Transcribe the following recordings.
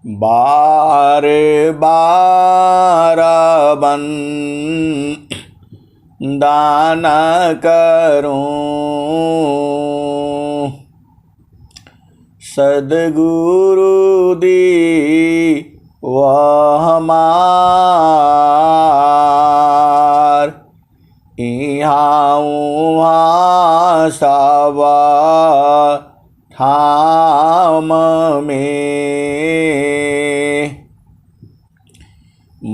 बार बार बन दान करूं, सद्गुरु दी वह हमार। इहाँ उहाँ सब ठाम में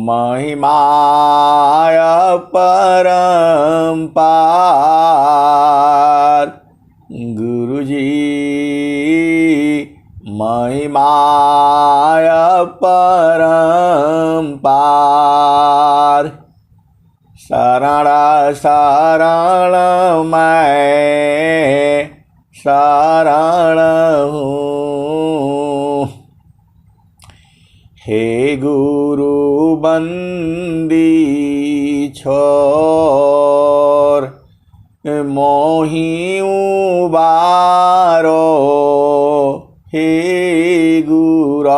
महिमाय परम्पार। गुरुजी महिमाय परम्पार। शरण शरण मैं शरण हूँ, हे गुरु बंदी छोर। मोहि उबारो हे गुरु,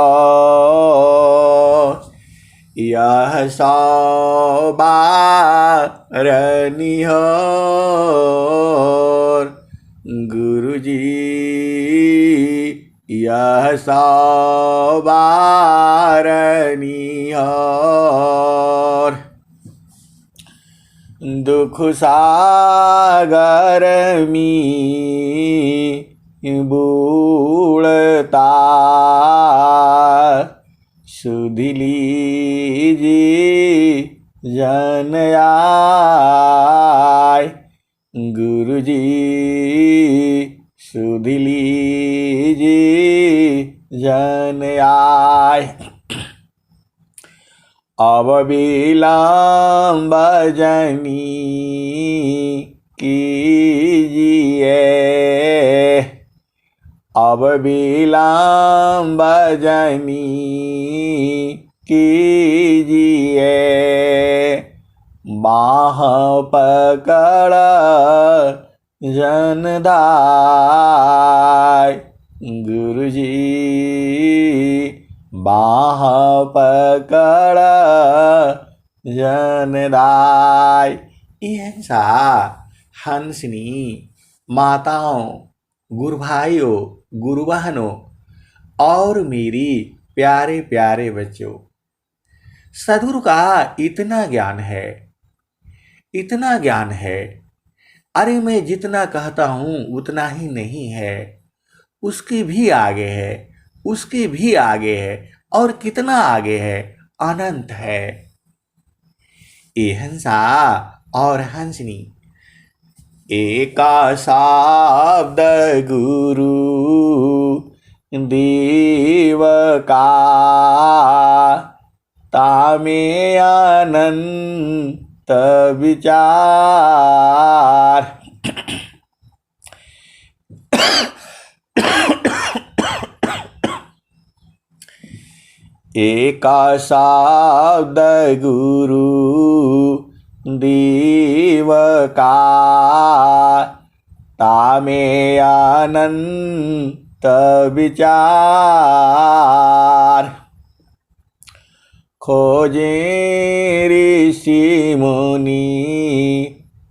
यह सौ बार निहोर। गुरुजी यह सौ बार निहोर। दुख सागर में बूढ़ता सुध लीजिए जन आय। गुरुजी सुध लीजिए जन आय। अब विलंब जनी कीजिए, अब विलंब जनी कीजिए। बाह पकड़ जनदाय। गुरुजी बाह पकड़ जनदाय। ऐसा हंसनी माताओं, गुरु भाइयों, गुरु बहनों और मेरी प्यारे प्यारे बच्चों, सद्गुरु का इतना ज्ञान है, इतना ज्ञान है। अरे मैं जितना कहता हूँ उतना ही नहीं है, उसके भी आगे है, उसके भी आगे है, और कितना आगे है, अनंत है। ये हंसा और हंसनी एका शब्द गुरु देव का, तामे अनंत विचार। एका शब्द गुरु देव का, तामे अनंत विचार। खोजे ऋषि मुनि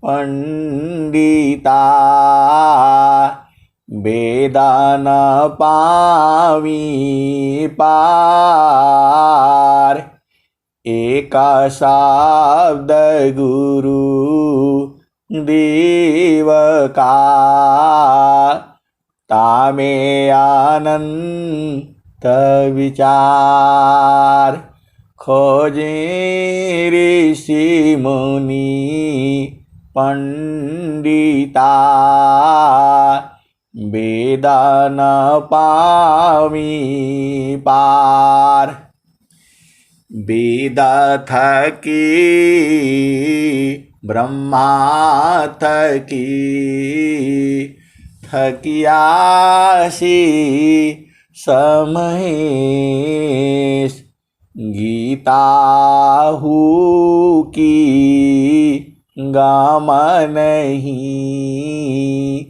पंडिता, वेदान पावी पार। एका शब्द गुरु देव का, तामे अनंत विचार। खोजे ऋषि मुनि पंडिता, वेदान पावी पार। वेद थकी ब्रह्मा थकी, थकियासी समहेश। गीता हु की गाम नहीं,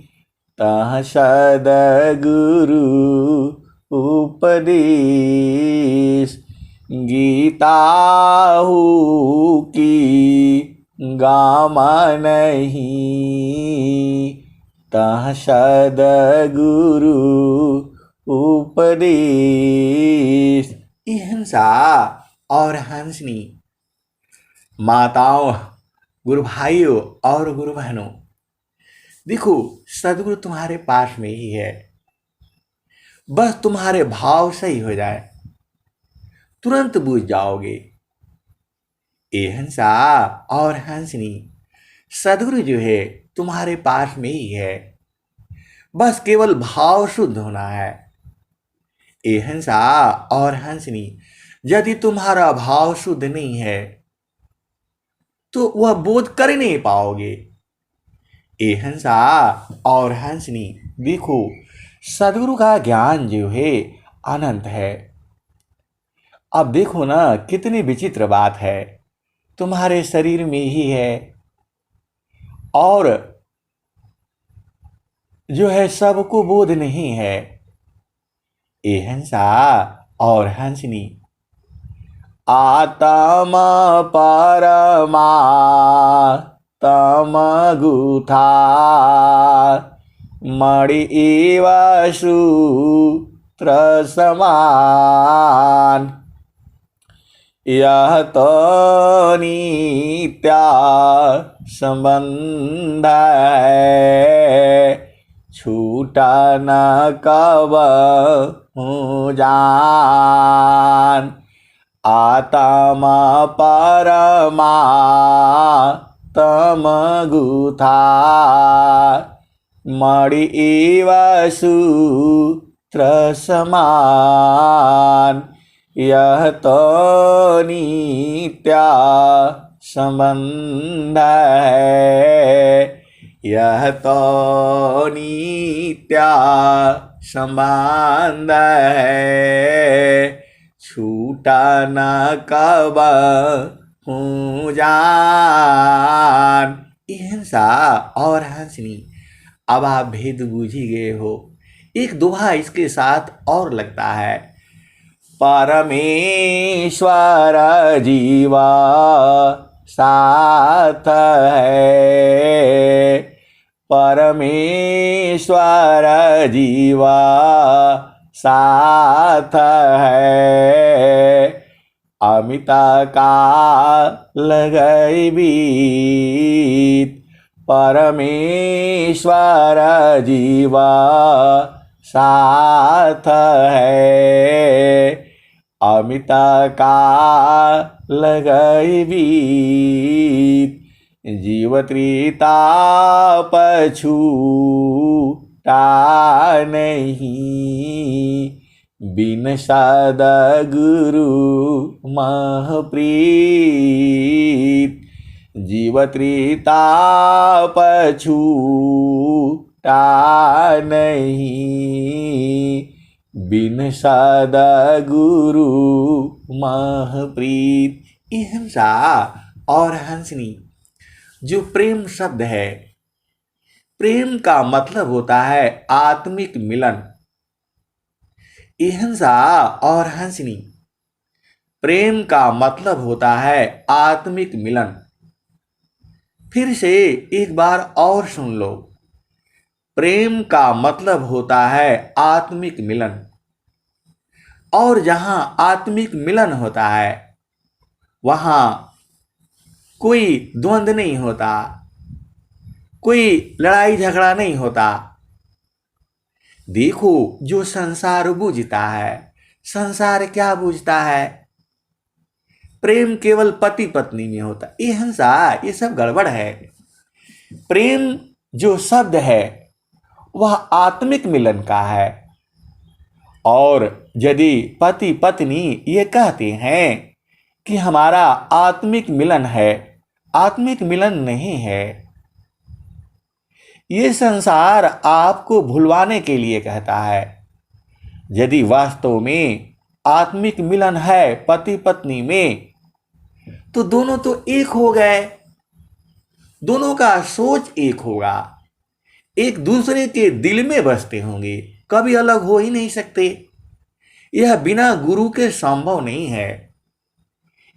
तह सद्गुरु उपदेश। गीता हु की गामा नहीं, तह सद्गुरु उपदेश। हिंसा और हंसनी माताओं, गुरु भाइयों और गुरु बहनों, देखो सदगुरु तुम्हारे पास में ही है। बस तुम्हारे भाव सही हो जाए, तुरंत बूझ जाओगे। ये हंसा और हंसनी सदगुरु जो है तुम्हारे पास में ही है, बस केवल भाव शुद्ध होना है। ये हंसा और हंसनी यदि तुम्हारा भाव शुद्ध नहीं है तो वह बोध कर ही नहीं पाओगे। ये हंसा और हंसनी देखो सदगुरु का ज्ञान जो है अनंत है। अब देखो ना कितनी विचित्र बात है, तुम्हारे शरीर में ही है और जो है सबको बोध नहीं है। ये हंसा और हंसनी आत्मा परमा तम गुथा मणि एव सूत्र समान। यह तो नित्या संबंध है, छूटा न कब हूँ जान। आत्मा परमा तम गुथा मणि एव सूत्र समान। यह तो नित्या संबंध है, यह तो नित्या संबंध है, छूटा न कब हूँ जान। हिंसा और हंसनी अब आप भेद बूझ ही गए हो। एक दोहा इसके साथ और लगता है, परमेश्वर जीवा साथ है, परमेश्वर जीवा साथ है। अमित काल गए बीत, परमेश्वर जीवा साथ है। अमित काल गए बीत, जीव त्रिताप छूटा नहीं। बिन सद्गुरु महप्रीत, जीव त्रिताप छूटा नहीं। बिन सद्गुरु महप्रीत। हिंसा और हंसनी जो प्रेम शब्द है, प्रेम का मतलब होता है आत्मिक मिलन। हिंसा और हंसनी प्रेम का मतलब होता है आत्मिक मिलन। फिर से एक बार और सुन लो, प्रेम का मतलब होता है आत्मिक मिलन। और जहां आत्मिक मिलन होता है वहां कोई द्वंद्व नहीं होता, कोई लड़ाई झगड़ा नहीं होता। देखो जो संसार बूझता है, संसार क्या बूझता है? प्रेम केवल पति पत्नी में होता। ये हंसा, ये सब गड़बड़ है। प्रेम जो शब्द है वह आत्मिक मिलन का है। और यदि पति पत्नी ये कहते हैं कि हमारा आत्मिक मिलन है, आत्मिक मिलन नहीं है। ये संसार आपको भुलवाने के लिए कहता है। यदि वास्तव में आत्मिक मिलन है पति पत्नी में, तो दोनों तो एक हो गए, दोनों का सोच एक होगा, एक दूसरे के दिल में बसते होंगे, कभी अलग हो ही नहीं सकते। यह बिना गुरु के संभव नहीं है।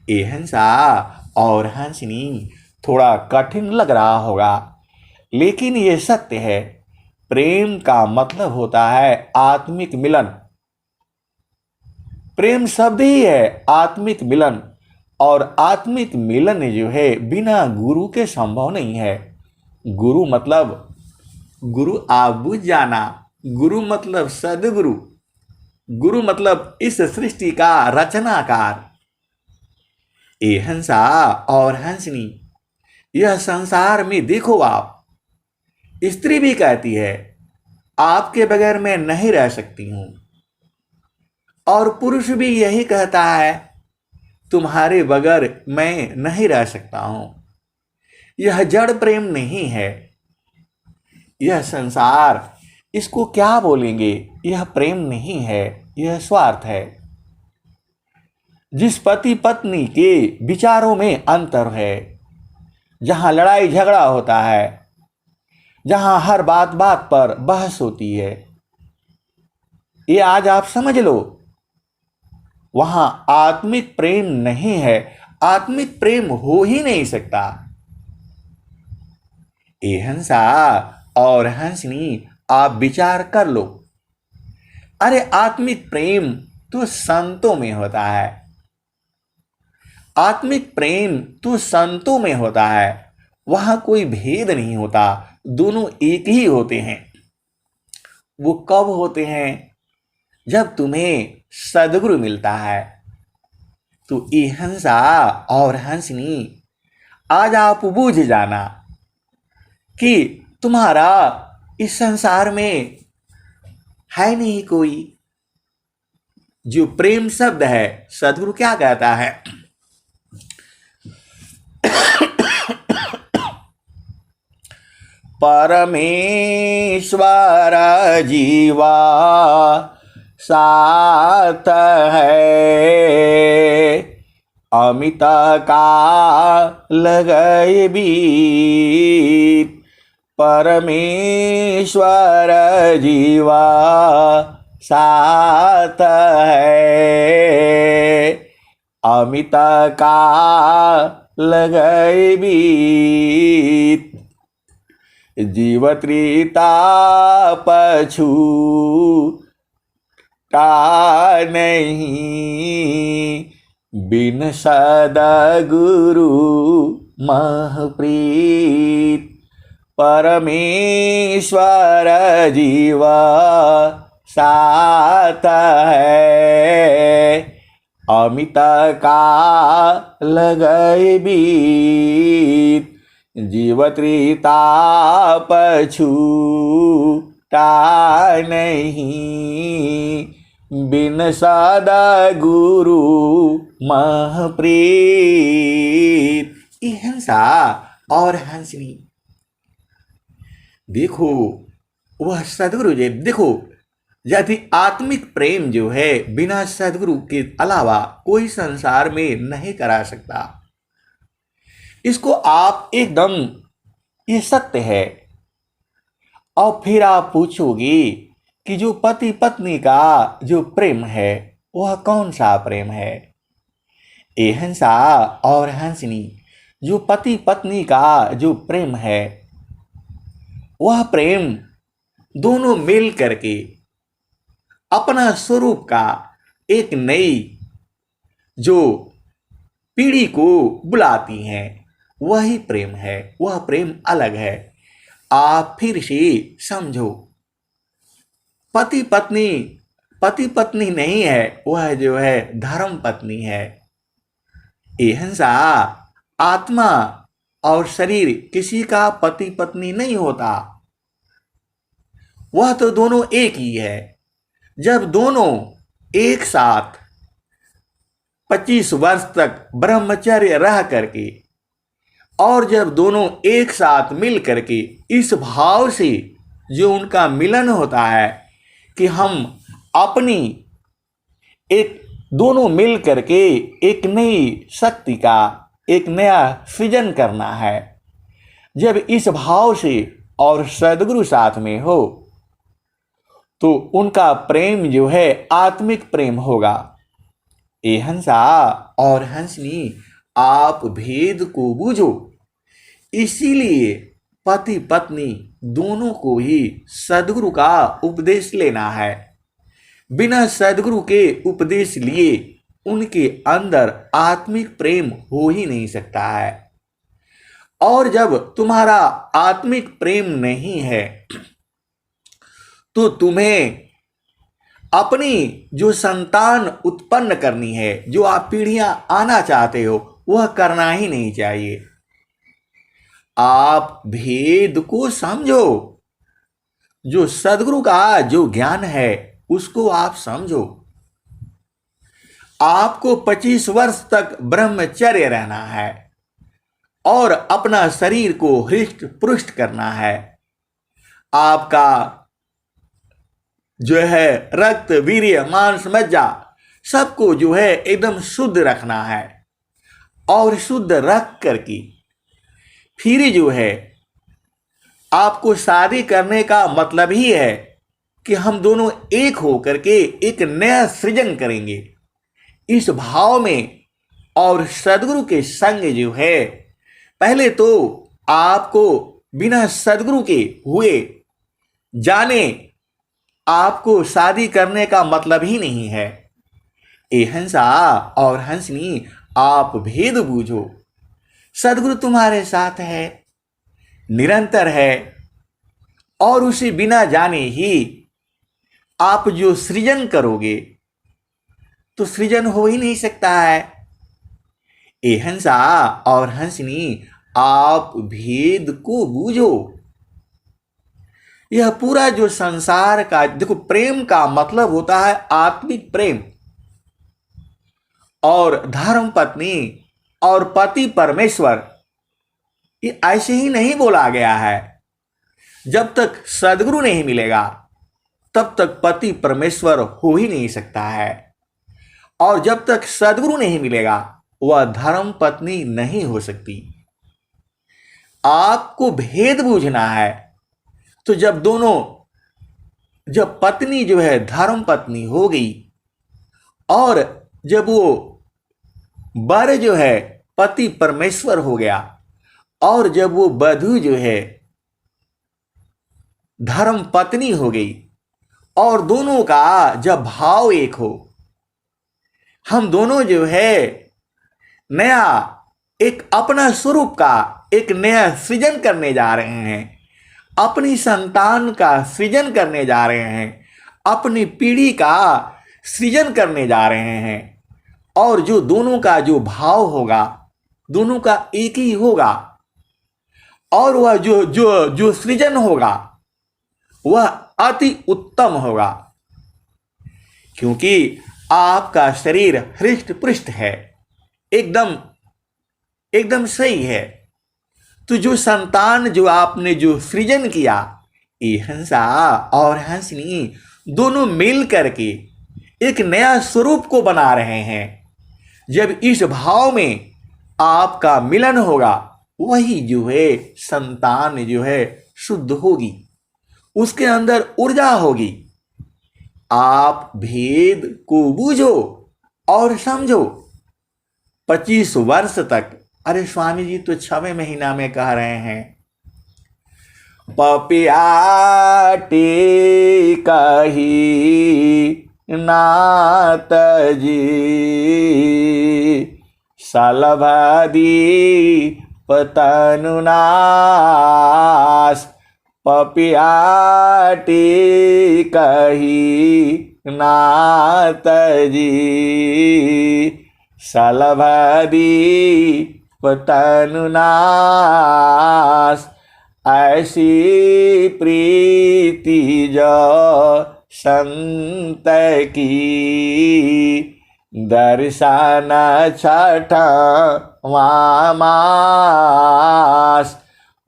ये हंसा और हंसनी थोड़ा कठिन लग रहा होगा, लेकिन ये सत्य है। प्रेम का मतलब होता है आत्मिक मिलन। प्रेम शब्द ही है आत्मिक मिलन, और आत्मिक मिलन जो है बिना गुरु के संभव नहीं है। गुरु मतलब, गुरु आप बुझ जाना, गुरु मतलब सदगुरु, गुरु मतलब इस सृष्टि का रचनाकार। ये हंसा और हंसनी, यह संसार में देखो आप, स्त्री भी कहती है आपके बगैर मैं नहीं रह सकती हूं, और पुरुष भी यही कहता है तुम्हारे बगैर मैं नहीं रह सकता हूं। यह जड़ प्रेम नहीं है। यह संसार, इसको क्या बोलेंगे, यह प्रेम नहीं है, यह स्वार्थ है। जिस पति पत्नी के विचारों में अंतर है, जहां लड़ाई झगड़ा होता है, जहां हर बात बात पर बहस होती है, ये आज आप समझ लो, वहां आत्मिक प्रेम नहीं है। आत्मिक प्रेम हो ही नहीं सकता। ये हंसा और हंसनी, आप विचार कर लो। अरे आत्मिक प्रेम तो संतों में होता है। आत्मिक प्रेम तो संतों में होता है। वहां कोई भेद नहीं होता, दोनों एक ही होते हैं। वो कब होते हैं? जब तुम्हें सदगुरु मिलता है। तो ये हंसा और हंसनी, आज आप बूझ जाना कि तुम्हारा इस संसार में है नहीं कोई। जो प्रेम शब्द है, सदगुरु क्या कहता है? परमेश्वर जीवा साथ है, अमित काल गए बीत। परमेश्वर जीवा साथ है, अमित काल गए बीत। जीव त्रिता पछू ता नहीं, बिन सदगुरु महप्रीत। परमेश्वर जीवा साथ है, अमित काल गए बीत। जीव त्रिताप छूटा नहीं, बिन सदगुरु महप्रीत। ये हंसा और हंसनी, देखो वह सदगुरु जी, देखो यदि आत्मिक प्रेम जो है बिना सदगुरु के अलावा कोई संसार में नहीं करा सकता। इसको आप एकदम, ये सत्य है। और फिर आप पूछोगे कि जो पति पत्नी का जो प्रेम है वह कौन सा प्रेम है? ये हंसा और हंसनी, जो पति पत्नी का जो प्रेम है वह प्रेम दोनों मिल करके अपना स्वरूप का एक नई जो पीढ़ी को बुलाती हैं, वही प्रेम है। वह प्रेम अलग है। आप फिर से समझो, पति पत्नी नहीं है, वह जो है धर्म पत्नी है। ये हंसा, आत्मा और शरीर किसी का पति पत्नी नहीं होता, वह तो दोनों एक ही है। जब दोनों एक साथ 25 वर्ष तक ब्रह्मचर्य रह करके, और जब दोनों एक साथ मिल करके इस भाव से जो उनका मिलन होता है कि हम अपनी एक दोनों मिल करके एक नई शक्ति का एक नया सृजन करना है, जब इस भाव से और सदगुरु साथ में हो, तो उनका प्रेम जो है आत्मिक प्रेम होगा। ए हंसा और हंसनी, आप भेद को बूझो। इसीलिए पति पत्नी दोनों को ही सद्गुरु का उपदेश लेना है। बिना सद्गुरु के उपदेश लिए उनके अंदर आत्मिक प्रेम हो ही नहीं सकता है। और जब तुम्हारा आत्मिक प्रेम नहीं है तो तुम्हें अपनी जो संतान उत्पन्न करनी है, जो आप पीढ़ियां आना चाहते हो, वह करना ही नहीं चाहिए। आप भेद को समझो। जो सद्गुरु का जो ज्ञान है उसको आप समझो। आपको 25 वर्ष तक ब्रह्मचर्य रहना है और अपना शरीर को हृष्ट पुष्ट करना है। आपका जो है रक्त वीर्य मांस मज्जा सबको जो है एकदम शुद्ध रखना है। और शुद्ध रख करके फिर जो है आपको शादी करने का मतलब ही है कि हम दोनों एक हो करके एक नया सृजन करेंगे। इस भाव में और सद्गुरु के संग जो है, पहले तो आपको बिना सद्गुरु के हुए जाने आपको शादी करने का मतलब ही नहीं है। ए हंसा और हंसनी, आप भेद बूझो। सद्गुरु तुम्हारे साथ है, निरंतर है, और उसे बिना जाने ही आप जो सृजन करोगे तो सृजन हो ही नहीं सकता है। ए हंसा और हंसनी, आप भेद को बूझो। यह पूरा जो संसार का देखो, प्रेम का मतलब होता है आत्मिक प्रेम। और धर्म पत्नी और पति परमेश्वर, ये ऐसे ही नहीं बोला गया है। जब तक सद्गुरु नहीं मिलेगा तब तक पति परमेश्वर हो ही नहीं सकता है। और जब तक सद्गुरु नहीं मिलेगा वह धर्म पत्नी नहीं हो सकती। आपको भेद बूझना है। तो जब पत्नी जो है धर्म पत्नी हो गई और जब वो वर जो है पति परमेश्वर हो गया और जब वो वधू जो है धर्म पत्नी हो गई और दोनों का जब भाव एक हो, हम दोनों जो है नया एक अपना स्वरूप का एक नया सृजन करने जा रहे हैं। अपनी संतान का सृजन करने जा रहे हैं। अपनी पीढ़ी का सृजन करने जा रहे हैं। और जो दोनों का जो भाव होगा, दोनों का एक ही होगा। और वह जो जो जो सृजन होगा वह अति उत्तम होगा, क्योंकि आपका शरीर हृष्ट पुष्ट है, एकदम एकदम सही है। तो जो संतान जो आपने जो सृजन किया, ये हंसा और हंसनी दोनों मिल करके एक नया स्वरूप को बना रहे हैं। जब इस भाव में आपका मिलन होगा, वही जो है संतान जो है शुद्ध होगी, उसके अंदर ऊर्जा होगी। आप भेद को बूझो और समझो। 25 वर्ष तक, अरे स्वामी जी तो 6वें महीना में कह रहे हैं, पपियाटी कही नात जी सलभदी पतनुनाश। पपियाटी कही नात जी सलभदी पतनुनाश। ऐसी प्रीति जो संत की दर्शन छठवां मास।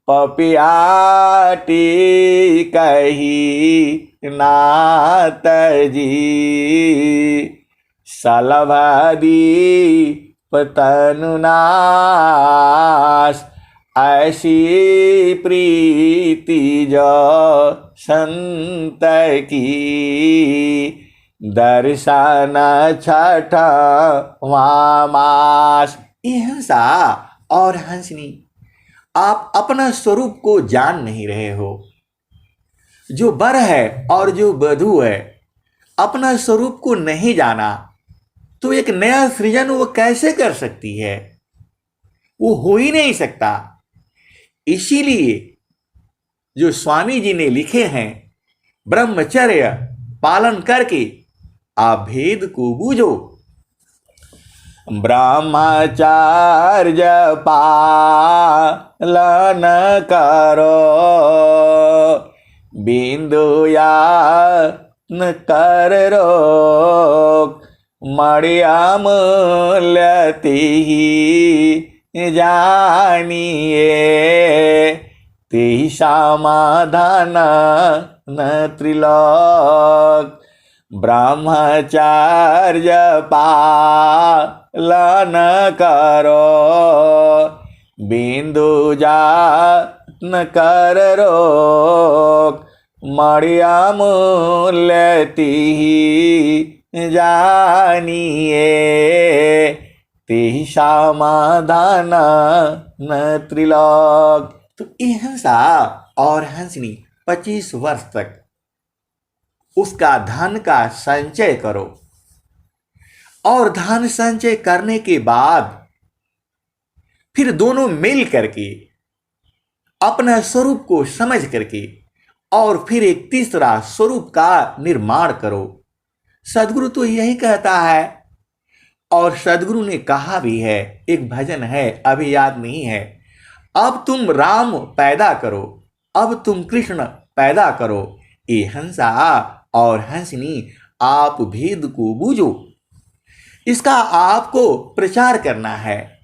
पपियाटी कही नाथ जी सलभदी पतनुनाश। ऐसी प्रीति जो संत की, दर्शन छठा मास। ये हंसा और हंसनी, आप अपना स्वरूप को जान नहीं रहे हो। जो वर है और जो वधू है, अपना स्वरूप को नहीं जाना तो एक नया सृजन वो कैसे कर सकती है? वो हो ही नहीं सकता। इसीलिए जो स्वामी जी ने लिखे हैं, ब्रह्मचर्य पालन करके आप भेद को बूझो। ब्रह्मचर्य पालन करो, बिंदुया न कर रोग, मड़िया मूल्यति जानिए, ते समाधान न त्रिलोक। ब्रह्मचर्य पालन करो, बिंदु जान कर रोक, मड़िया मूल्यति जानिए, ते समाधान न त्रिलोक। तो ये हंसा और हंसनी 25 वर्ष तक उसका धन का संचय करो, और धन संचय करने के बाद फिर दोनों मिल करके अपना स्वरूप को समझ करके और फिर एक तीसरा स्वरूप का निर्माण करो। सदगुरु तो यही कहता है, और सदगुरु ने कहा भी है, एक भजन है, अभी याद नहीं है। अब तुम राम पैदा करो, अब तुम कृष्ण पैदा करो। ये हंसा और हंसनी, आप भेद को बूझो। इसका आपको प्रचार करना है।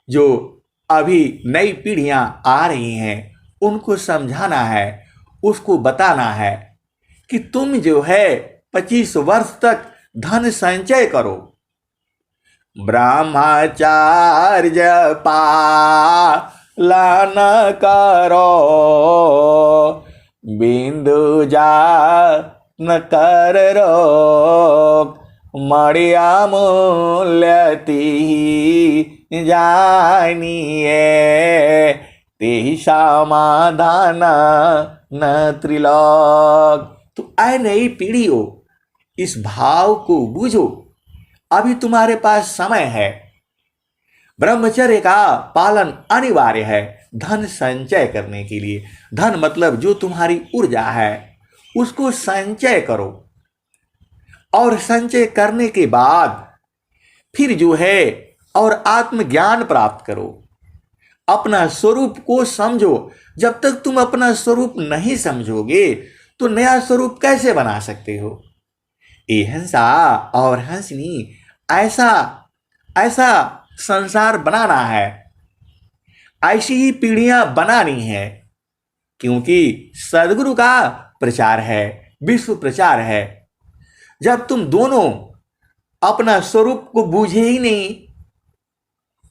जो अभी नई पीढ़ियां आ रही हैं उनको समझाना है, उसको बताना है कि तुम जो है 25 वर्ष तक धन संचय करो। ब्रह्मचर्य पालन करो, बिंदु जान कर रोक, मड़िया मूल्यति जानिए, ते समाधान न त्रिलोक। तो ऐ नई पीढ़ियों, इस भाव को बूझो, अभी तुम्हारे पास समय है। ब्रह्मचर्य का पालन अनिवार्य है धन संचय करने के लिए। धन मतलब जो तुम्हारी ऊर्जा है उसको संचय करो, और संचय करने के बाद फिर जो है और आत्मज्ञान प्राप्त करो, अपना स्वरूप को समझो। जब तक तुम अपना स्वरूप नहीं समझोगे तो नया स्वरूप कैसे बना सकते हो? ये हंसा और हंसनी, ऐसा ऐसा संसार बनाना है, ऐसी ही पीढ़ियां बनानी है, क्योंकि सदगुरु का प्रचार है, विश्व प्रचार है। जब तुम दोनों अपना स्वरूप को बूझे ही नहीं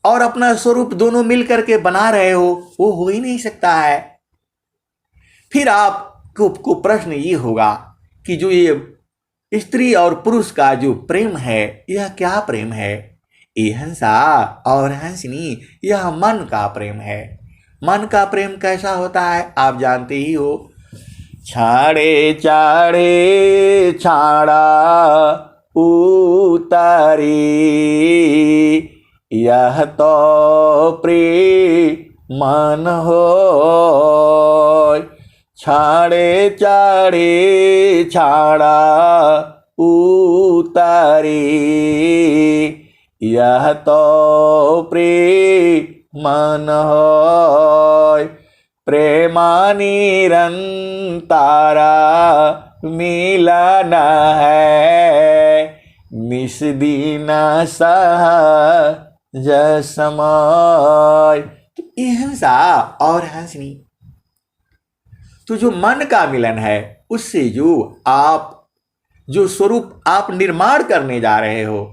और अपना स्वरूप दोनों मिलकर के बना रहे हो, वो हो ही नहीं सकता है। फिर आपको प्रश्न ये होगा कि जो ये स्त्री और पुरुष का जो प्रेम है, यह क्या प्रेम है? ये हंसा और हंसनी, यह मन का प्रेम है। मन का प्रेम कैसा होता है आप जानते ही हो। छाड़े चाड़े छाड़ा उतारी, यह तो प्रेम मन हो। छाड़े चाड़े छाड़ा उतारी, यह तो प्रेम मन होय। प्रेमा निरंतारा मिलन है, निस्दिन सहज समय। तो ये हंसा और हंसनी, तो जो मन का मिलन है उससे जो स्वरूप आप निर्माण करने जा रहे हो,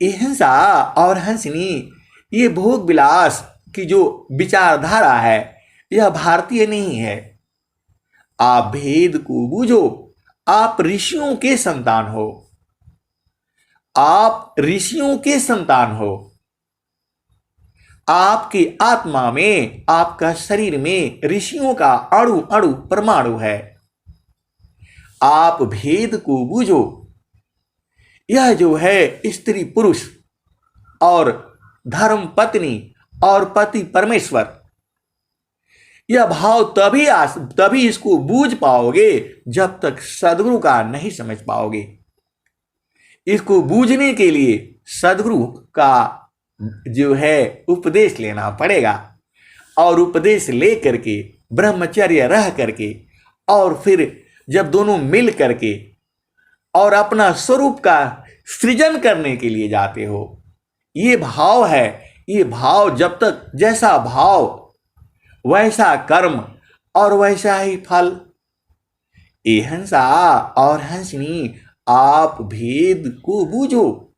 ये हंसा और हंसनी, ये भोग विलास की जो विचारधारा है यह भारतीय नहीं है। आप भेद को बूझो, आप ऋषियों के संतान हो, आप ऋषियों के संतान हो। आपकी आत्मा में, आपका शरीर में ऋषियों का अणु अणु परमाणु है। आप भेद को बूझो। यह जो है स्त्री पुरुष और धर्म पत्नी और पति परमेश्वर, यह भाव तभी इसको बूझ पाओगे जब तक सदगुरु का नहीं समझ पाओगे। इसको बूझने के लिए सदगुरु का जो है उपदेश लेना पड़ेगा, और उपदेश ले करके ब्रह्मचर्य रह करके और फिर जब दोनों मिल करके और अपना स्वरूप का सृजन करने के लिए जाते हो, ये भाव है। ये भाव जब तक, जैसा भाव वैसा कर्म और वैसा ही फल। ए हंसा और हंसनी, आप भेद को बूझो।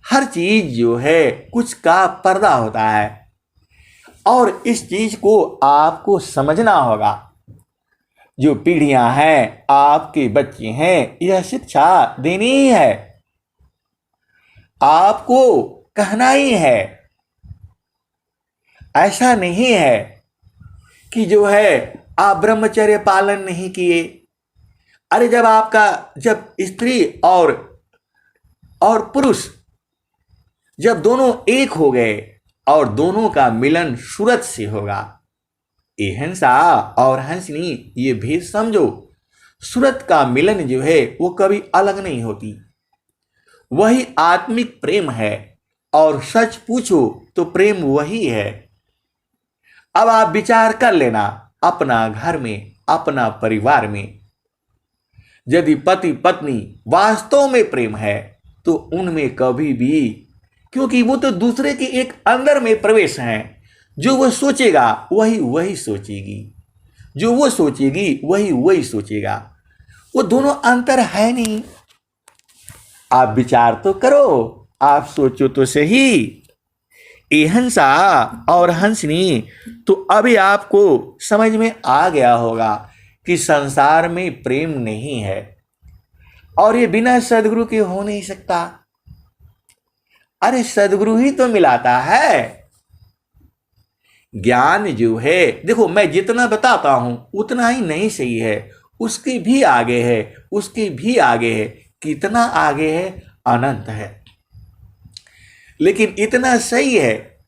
हर चीज जो है कुछ का पर्दा होता है, और इस चीज को आपको समझना होगा। जो पीढ़ियां हैं, आपके बच्चे हैं, यह शिक्षा देनी ही है, आपको कहना ही है। ऐसा नहीं है कि जो है आप ब्रह्मचर्य पालन नहीं किए। अरे जब स्त्री और पुरुष जब दोनों एक हो गए और दोनों का मिलन सूरत से होगा। ए हंसा और हंसनी, ये भेद समझो। सूरत का मिलन जो है वो कभी अलग नहीं होती, वही आत्मिक प्रेम है। और सच पूछो तो प्रेम वही है। अब आप विचार कर लेना अपना घर में, अपना परिवार में, यदि पति पत्नी वास्तव में प्रेम है तो उनमें कभी भी, क्योंकि वो तो दूसरे के एक अंदर में प्रवेश हैं, जो वो सोचेगा वही सोचेगी, जो वो सोचेगी वही सोचेगा। वो दोनों अंतर है नहीं। आप विचार तो करो, आप सोचो तो सही। ए हंसा और हंसनी, तो अभी आपको समझ में आ गया होगा कि संसार में प्रेम नहीं है, और ये बिना सदगुरु के हो नहीं सकता। अरे सदगुरु ही तो मिलाता है। ज्ञान जो है, देखो मैं जितना बताता हूं उतना ही नहीं सही है, उसके भी आगे है, उसके भी आगे है। कितना आगे है? अनंत है। लेकिन इतना सही है,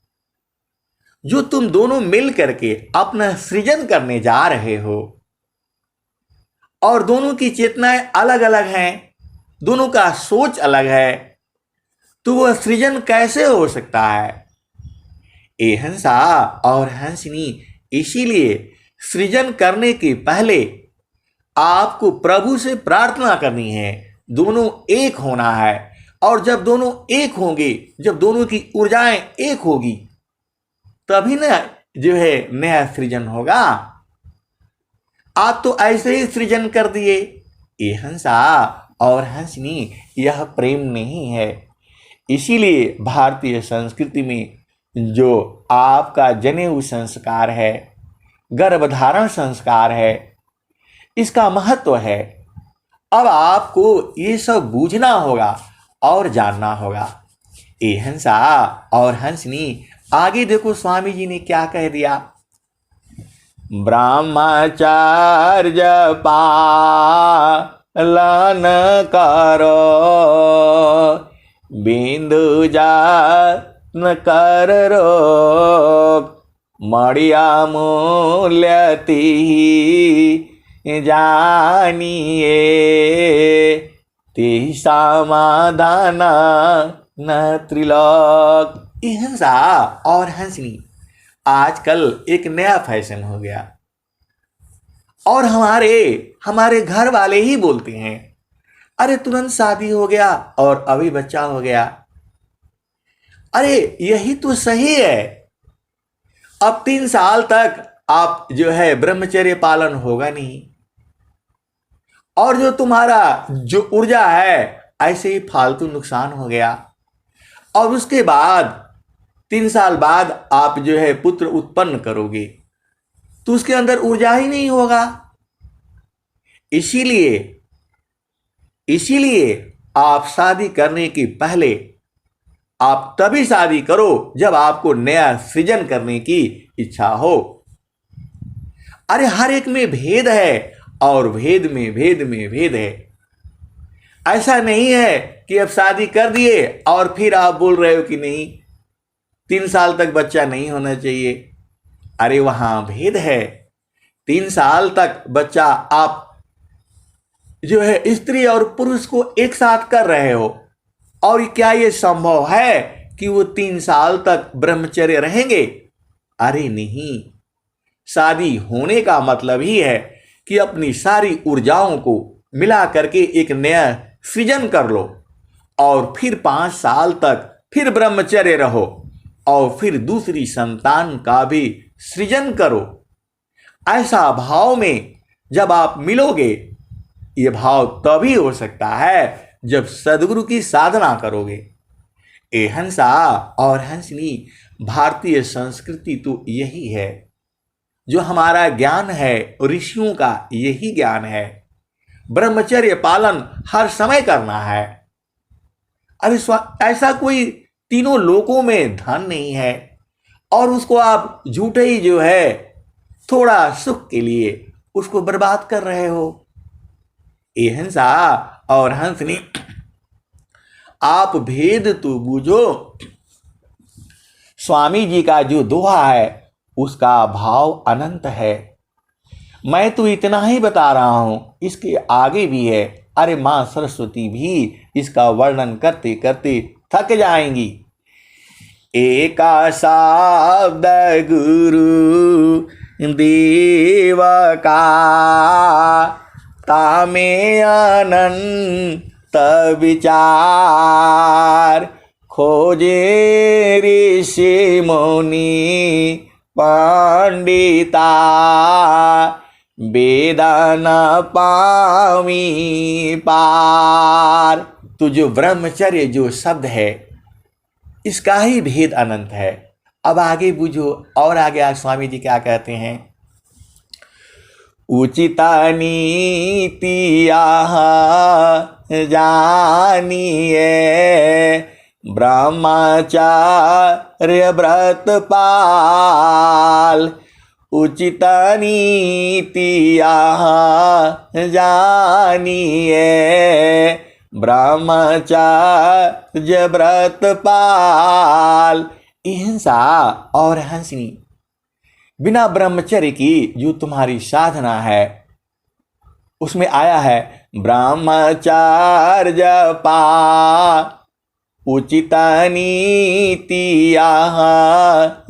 जो तुम दोनों मिल करके अपना सृजन करने जा रहे हो, और दोनों की चेतनाएं अलग अलग हैं, दोनों का सोच अलग है, तो वह सृजन कैसे हो सकता है? ए हंसा और हंसनी, इसीलिए सृजन करने के पहले आपको प्रभु से प्रार्थना करनी है, दोनों एक होना है। और जब दोनों एक होंगे, जब दोनों की ऊर्जाएं एक होगी, तभी ना जो है नया सृजन होगा। आप तो ऐसे ही सृजन कर दिए। ये हंसा और हंसनी, यह प्रेम नहीं है। इसीलिए भारतीय संस्कृति में जो आपका जनेऊ संस्कार है, गर्भधारण संस्कार है, इसका महत्व है। अब आपको ये सब बूझना होगा और जानना होगा। ए हंसा और हंसनी, आगे देखो स्वामी जी ने क्या कह दिया। ब्रह्मचर्य पालन करो, बिंदु जान कर रोग, मड़िया मूल्यति जानिए, ति समाधान न त्रिलोक। हंसा और हंसनी, आजकल एक नया फैशन हो गया, और हमारे घर वाले ही बोलते हैं, अरे तुरंत शादी हो गया और अभी बच्चा हो गया। अरे यही तो सही है। अब 3 साल तक आप जो है ब्रह्मचर्य पालन होगा नहीं, और जो तुम्हारा जो ऊर्जा है ऐसे ही फालतू नुकसान हो गया। और उसके बाद 3 साल बाद आप जो है पुत्र उत्पन्न करोगे तो उसके अंदर ऊर्जा ही नहीं होगा। इसीलिए इसीलिए आप शादी करने के पहले आप तभी शादी करो जब आपको नया सृजन करने की इच्छा हो। अरे हर एक में भेद है और भेद में भेद में भेद है। ऐसा नहीं है कि अब शादी कर दिए और फिर आप बोल रहे हो कि नहीं 3 साल तक बच्चा नहीं होना चाहिए। अरे वहां भेद है। 3 साल तक बच्चा आप जो है स्त्री और पुरुष को एक साथ कर रहे हो, और क्या ये संभव है कि वो 3 साल तक ब्रह्मचर्य रहेंगे? अरे नहीं। शादी होने का मतलब ही है कि अपनी सारी ऊर्जाओं को मिला करके एक नया सृजन कर लो और फिर 5 साल तक फिर ब्रह्मचर्य रहो और फिर दूसरी संतान का भी सृजन करो। ऐसा भाव में जब आप मिलोगे, ये भाव तभी हो सकता है जब सदगुरु की साधना करोगे। ए हंसा और हंसनी, भारतीय संस्कृति तो यही है। जो हमारा ज्ञान है ऋषियों का यही ज्ञान है। ब्रह्मचर्य पालन हर समय करना है। अरे ऐसा कोई तीनों लोकों में धन नहीं है और उसको आप झूठे ही जो है थोड़ा सुख के लिए उसको बर्बाद कर रहे हो। ए हंसा और हंसनी, आप भेद तो बूझो। स्वामी जी का जो दोहा है उसका भाव अनंत है। मैं तो इतना ही बता रहा हूं, इसके आगे भी है। अरे मां सरस्वती भी इसका वर्णन करते करते थक जाएंगी। एका शब्द गुरु देव का, तामे अनंत विचार, खोजे ऋषि मुनि पंडिता, वेदन पावी पार। तो जो ब्रह्मचर्य जो शब्द है इसका ही भेद अनंत है। अब आगे बुझो, और आगे आज स्वामी जी क्या कहते हैं। उचिता नीतिया जानिए, ब्रह्मचर्य व्रत पाल, उचित नीतिया जानिए, ब्रह्मचर्य व्रत पाल। हिंसा और हंसनी, बिना ब्रह्मचर्य की जो तुम्हारी साधना है उसमें आया है ब्रह्मचर्य पा, उचित नीतिया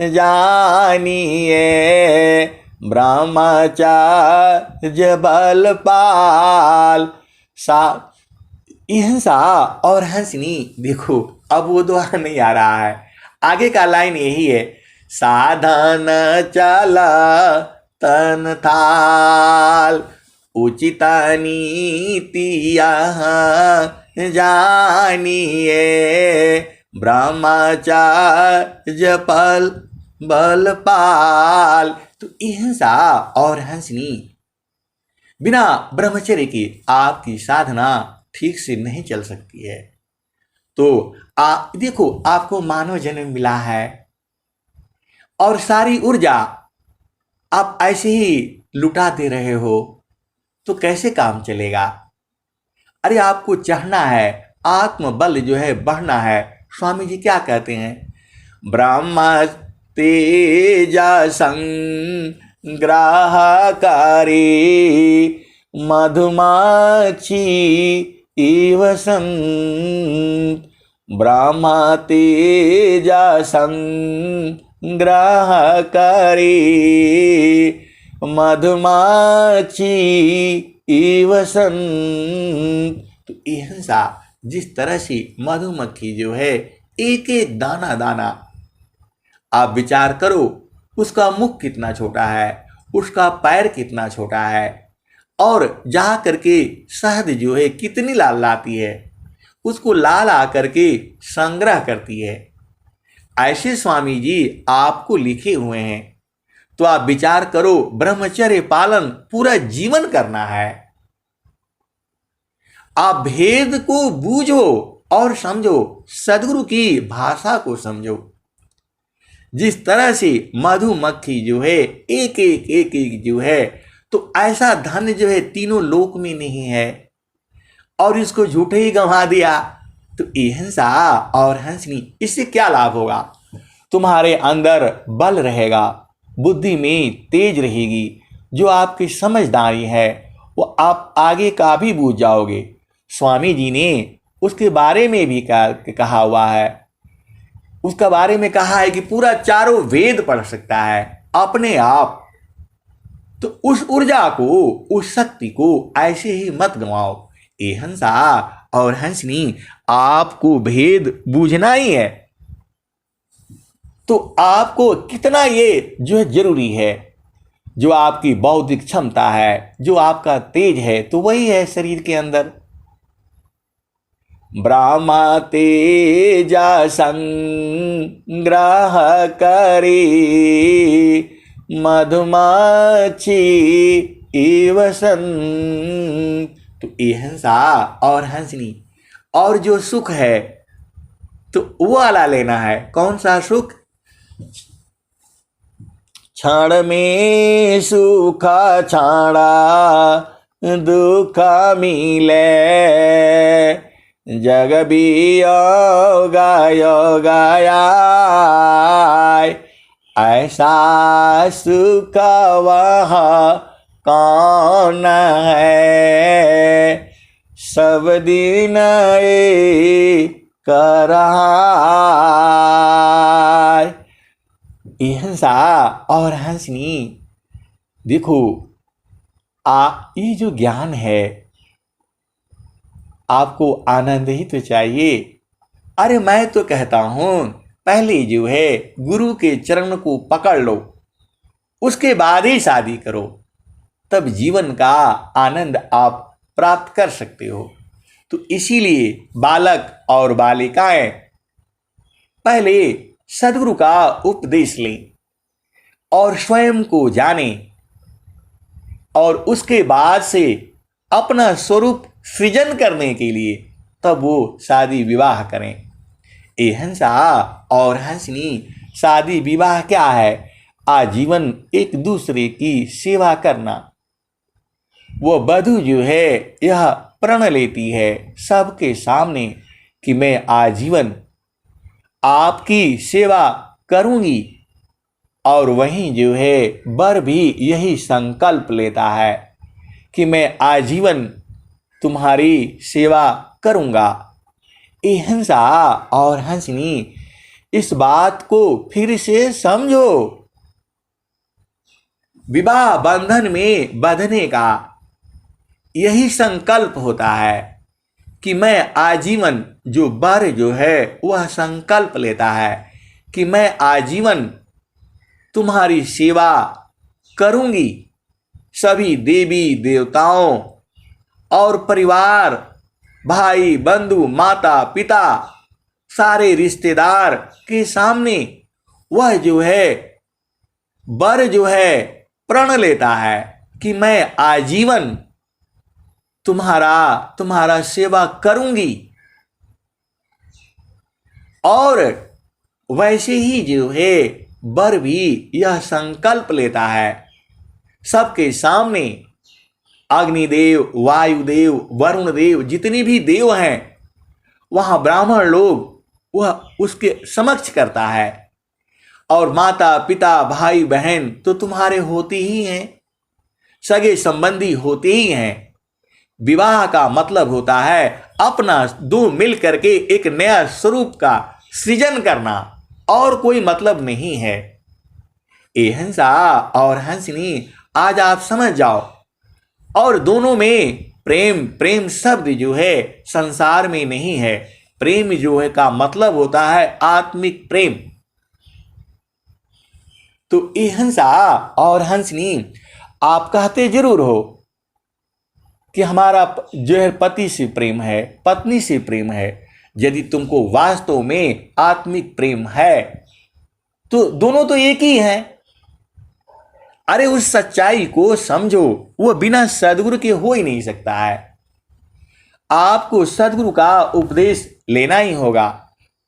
जानिए, ब्रह्मचर्य बल पाल। हिंसा और हंसनी, देखो अब वो दोहा नहीं आ रहा है, आगे का लाइन यही है। साधन चला तन थाल, उचित नीतिया जानिए, ब्रह्मचर्य फल बल पाल। तो हिंसा और हंसनी, बिना ब्रह्मचर्य की आपकी साधना ठीक से नहीं चल सकती है। तो देखो आपको मानव जन्म मिला है और सारी ऊर्जा आप ऐसे ही लुटा दे रहे हो तो कैसे काम चलेगा। अरे आपको चढ़ना है, आत्मबल जो है बढ़ना है। स्वामी जी क्या कहते हैं, ब्रह्म तेजा संग्राहकारी, मधुमाछी इव संत, ब्रह्म तेजा संग्राहकारी, मधुमाछी इव संत। तो हिंसा, जिस तरह से मधुमक्खी जो है एक एक दाना दाना, आप विचार करो उसका मुख कितना छोटा है, उसका पैर कितना छोटा है, और जा करके शहद जो है कितनी लाल लाती है, उसको ला ला करके संग्रह करती है। ऐसे स्वामी जी आपको लिखे हुए हैं, तो आप विचार करो, ब्रह्मचर्य पालन पूरा जीवन करना है। आप भेद को बूझो और समझो, सदगुरु की भाषा को समझो। जिस तरह से मधुमक्खी जो है एक एक जो है, तो ऐसा धन जो है तीनों लोक में नहीं है, और इसको झूठे ही गंवा दिया, तो ये हिंसा और हंसनी, इससे क्या लाभ होगा? तुम्हारे अंदर बल रहेगा, बुद्धि में तेज रहेगी, जो आपकी समझदारी है वो आप आगे का भी बूझ जाओगे। स्वामी जी ने उसके बारे में भी कहा हुआ है, उसका बारे में कहा है कि पूरा चारों वेद पढ़ सकता है अपने आप। तो उस ऊर्जा को, उस शक्ति को ऐसे ही मत गंवाओ। ये हंसा और हंसनी, आपको भेद बूझना ही है, तो आपको कितना ये जो है जरूरी है, जो आपकी बौद्धिक क्षमता है, जो आपका तेज है, तो वही है शरीर के अंदर। ब्रह्मा तेजा संग्रह करे, मधुमाछी इवसन। तो ये हंसा और हंसनी, और जो सुख है तो वो वाला लेना है। कौन सा सुख? क्षण में सुख छाड़ा दुख मिले, जग भी योगा योगाया, ऐसा सुख वह कौन है, सब दिन कर हंसा और हंसनी। देखो, ये जो ज्ञान है, आपको आनंद ही तो चाहिए। अरे मैं तो कहता हूं, पहले जो है गुरु के चरण को पकड़ लो, उसके बाद ही शादी करो, तब जीवन का आनंद आप प्राप्त कर सकते हो। तो इसीलिए बालक और बालिकाएं पहले सद्गुरु का उपदेश लें और स्वयं को जानें, और उसके बाद से अपना स्वरूप सृजन करने के लिए तब वो शादी विवाह करें। ये हंसा और हंसनी, शादी विवाह क्या है? आजीवन एक दूसरे की सेवा करना। वो वधू जो है यह प्रण लेती है सबके सामने कि मैं आजीवन आपकी सेवा करूंगी, और वहीं जो है वर भी यही संकल्प लेता है कि मैं आजीवन तुम्हारी सेवा करूंगा। ये हंसा और हंसनी, इस बात को फिर से समझो। विवाह बंधन में बंधने का यही संकल्प होता है कि मैं आजीवन, जो वर जो है वह संकल्प लेता है कि मैं आजीवन तुम्हारी सेवा करूंगी। सभी देवी देवताओं और परिवार, भाई बंधु, माता पिता, सारे रिश्तेदार के सामने वह जो है वर जो है प्रण लेता है कि मैं आजीवन तुम्हारा सेवा करूंगी। और वैसे ही जो है वर भी यह संकल्प लेता है सबके सामने। अग्निदेव, वायुदेव, वरुण देव, जितने भी देव हैं, वहां ब्राह्मण लोग वह उसके समक्ष करता है, और माता पिता, भाई बहन तो तुम्हारे होते ही हैं, सगे संबंधी होते ही हैं। विवाह का मतलब होता है अपना दो मिल करके एक नया स्वरूप का सृजन करना, और कोई मतलब नहीं है। ये हंसा और हंसनी, आज आप समझ जाओ। और दोनों में प्रेम, प्रेम शब्द जो है संसार में नहीं है। प्रेम जो है का मतलब होता है आत्मिक प्रेम। तो ये हंसा और हंसनी, आप कहते जरूर हो कि हमारा जो है पति से प्रेम है, पत्नी से प्रेम है। यदि तुमको वास्तव में आत्मिक प्रेम है तो दोनों तो एक ही हैं। अरे उस सच्चाई को समझो, वो बिना सदगुरु के हो ही नहीं सकता है। आपको सदगुरु का उपदेश लेना ही होगा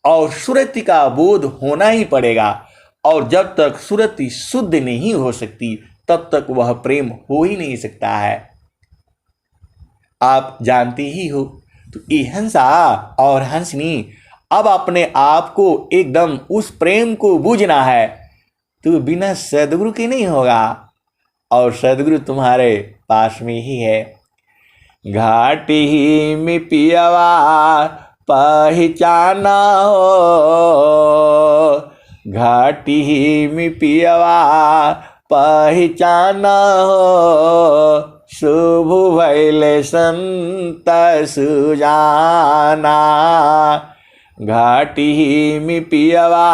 और सुरति का बोध होना ही पड़ेगा। और जब तक सुरति शुद्ध नहीं हो सकती तब तक वह प्रेम हो ही नहीं सकता है। आप जानते ही हो। तो ये हंसा और हंसनी, अब अपने आप को एकदम उस प्रेम को बूझना है। तो बिना सदगुरु के नहीं होगा और सदगुरु तुम्हारे पास में ही है। घाटी में पियवा पहचाना हो, घाटी में पियवा पहचाना हो, शुभ भैले संत सुजाना। घाटी में पियवा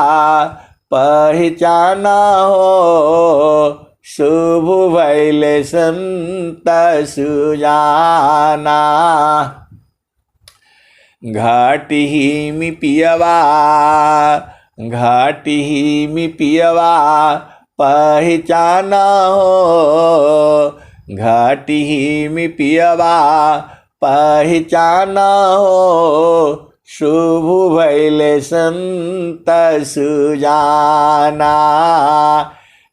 पहचाना हो, शुभ भैले संत सुजाना। घाटी में पियवा, घाटी में पियवा पहचाना हो, घाटी में पियवा पहचाना हो, शुभ भैले संत सुजाना।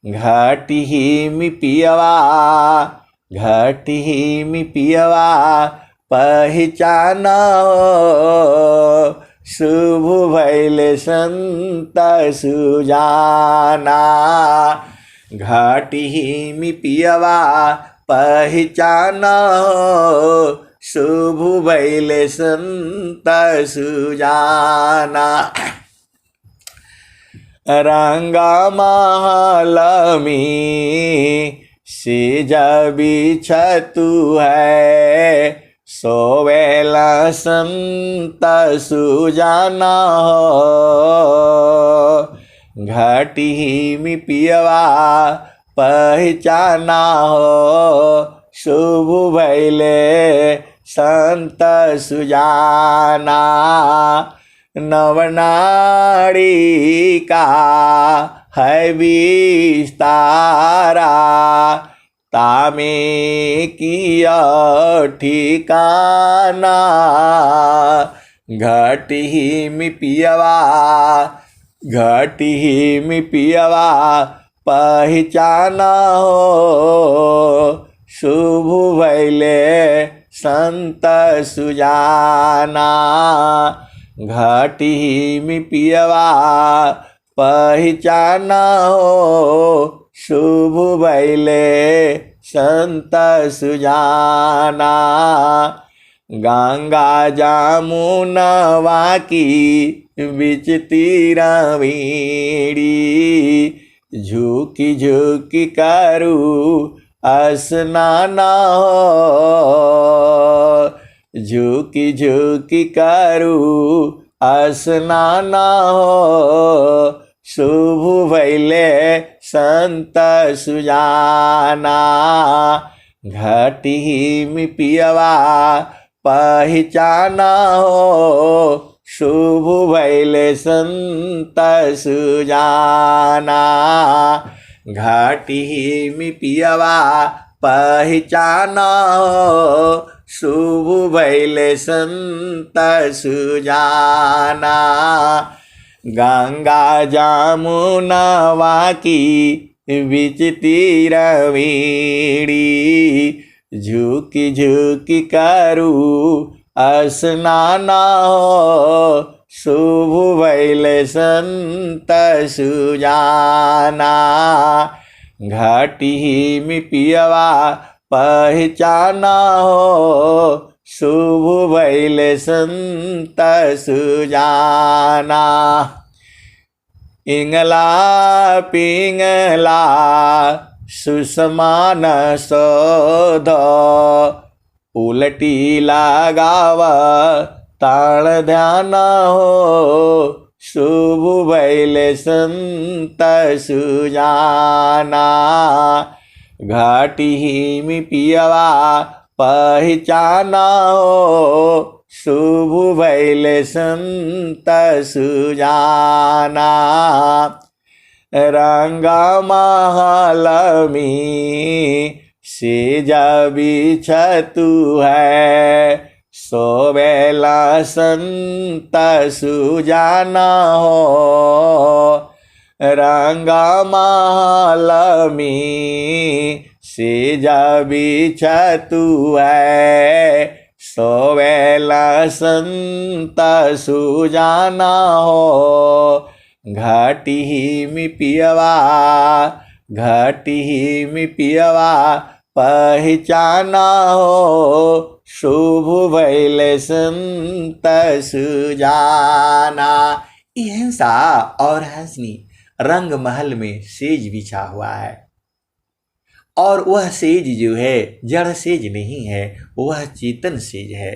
घाटी में पियवा, घाटी में पियवा पहचाना हो, शुभ भैले संत सुजाना। घाटी में पियवा पहचाना हो, शुभ भैले संत सुजाना। रंगा महल में सेज बिछतु है, सोवेला संत सुजाना हो। घाटी में पियवा पहचाना हो, शुभ भैले संत सुजाना। नवनाड़ी का है विस्तारा, तामे किया ठिकाना। घाटी में पियवा, घाटी में पियवा पहचाना हो, शुभ भैले संत सुजाना। घाटी में पियवा पहचाना हो, शुभ भैले संत सुजाना। गंगा जामुनवा की बिच तीरावेड़ी, झुकी झुकी करू स्नाना हो, झुकी झुकी करू स्नाना हो, शुभ भैले संत सुजाना। घाटी में पियवा पहचाना हो, शुभ भैले संत सुजाना। घाटी में पियवा पहचाना हो, शुभ भैले संत सुजाना। गंगा जामुनवा की बिच तीरावेड़ी, झुकी झुकी करू स्नाना हो, शुभ भैले संत सुजाना। घाटी में पियवा पहचाना हो, शुभ भैले संत सुजाना। इंगला पिंगला सुषमान शोध, उलटी लगाव ताण ध्यान हो, शुभ भैले संत सुजाना। घाटी में पियवा पहचाना हो, शुभ भैले संत सुजाना। रंगा महालमी सेज बिछतु है, सोवेला संत सुजाना हो। रंगा महालमी सेज बिछतु है, सोवेला संत सुजाना हो। घाटी में पियवा, घाटी में पियवा पहचाना हो, शुभ भैल संत सुजाना। हिंसा और हंसनी रंग महल में सेज बिछा हुआ है, और वह सेज जो है जड़ सेज नहीं है, वह चेतन सेज है।